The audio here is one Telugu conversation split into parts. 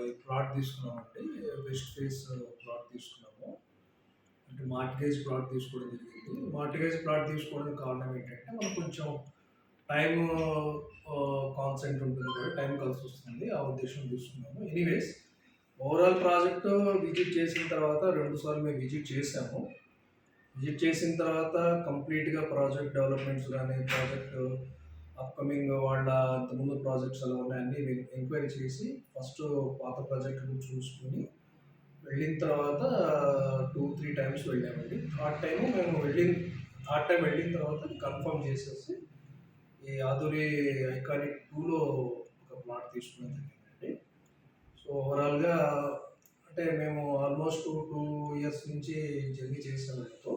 ఈ ప్లాట్ తీసుకున్నామండి. వెస్ట్ ఫేస్ ప్లాట్ తీసుకున్నాము. అంటే మార్ట్‌గేజ్ ప్లాట్ తీసుకోవడం జరిగింది. మార్ట్‌గేజ్ ప్లాట్ తీసుకోవడానికి కారణం ఏంటంటే, మనకు కొంచెం టైము కాన్సెంట్ ఉంటుంది కదా! టైం కలిసొస్తుంది. ఆ ఉద్దేశంతో తీసుకున్నాము. ఎనీవేస్ ఓవరాల్ ప్రాజెక్ట్ విజిట్ చేసిన తర్వాత 2 సార్లు మేము విజిట్ చేసాము. విజిట్ చేసిన తర్వాత కంప్లీట్‌గా ప్రాజెక్ట్ డెవలప్‌మెంట్స్ గాని, ప్రాజెక్ట్ అప్‌కమింగ్ వాళ్ళ అంతకుముందు ప్రాజెక్ట్స్ ఎలా ఉన్నాయి అన్నీ ఎంక్వైరీ చేసి ఫస్ట్ పాత ప్రాజెక్ట్‌లు చూసుకొని వెళ్ళిన తర్వాత 2, 3 టైమ్స్ వెళ్ళామండి. థర్డ్ టైమ్ వెళ్ళిన తర్వాత కన్ఫర్మ్ చేసేసి ఈ 'ఆధురి ఐకానిక్ 2లో ఒక ప్లాట్ తీసుకోవడం జరిగిందండి. సో, ఓవరాల్‌గా అంటే మేము ఆల్మోస్ట్ 2 ఇయర్స్ నుంచి జర్నీ చేసాము వీళ్ళతో.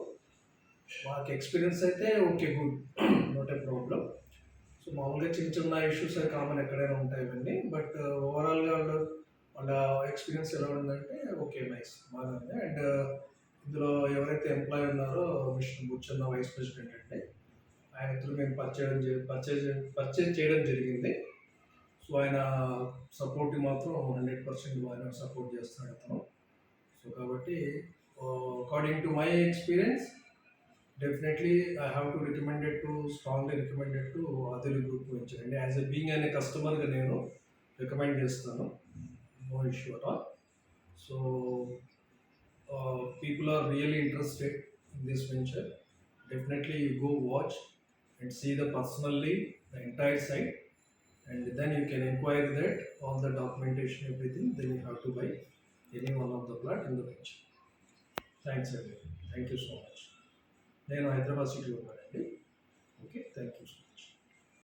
మాకు ఎక్స్‌పీరియన్స్ అయితే okay. Good. Not a problem. So, మామూలుగా చిన్న చిన్న ఇష్యూస్ అవి కామన్ ఎక్కడైనా ఉంటాయి ఇవన్నీ. బట్ ఓవరాల్‌గా వాళ్ళ ఎక్స్‌పీరియన్స్ ఎలా ఉందంటే ఓకే. నైస్. బాగానే ఉంది. అండ్ ఇందులో ఎవరైతే ఎంప్లాయీ ఉన్నారో మిస్టర్ బుచ్చన్న వైస్ ప్రెసిడెంట్ అండి. ఆయన త్రూ మేము పర్చేజ్ చేయడం జరిగింది. సో, ఆయన సపోర్ట్ మాత్రం 100% బాగానే సపోర్ట్ చేస్తున్నాడు అతను. సో, కాబట్టి according to my experience definitely I have to strongly recommended to Aadhuri group venture అండి. As a being an a కస్టమర్‌గా నేను రికమెండ్ చేస్తాను. No issue at all. So, people are really interested in this venture. Definitely you go watch and see the entire site, and then you can inquire that all the documentation, everything. Then you have to buy any one of the plot in the venture. Thanks everyone. Thank you so much. నేను హైదరాబాద్ సిటీలో ఉన్నానండి. Okay, thank you.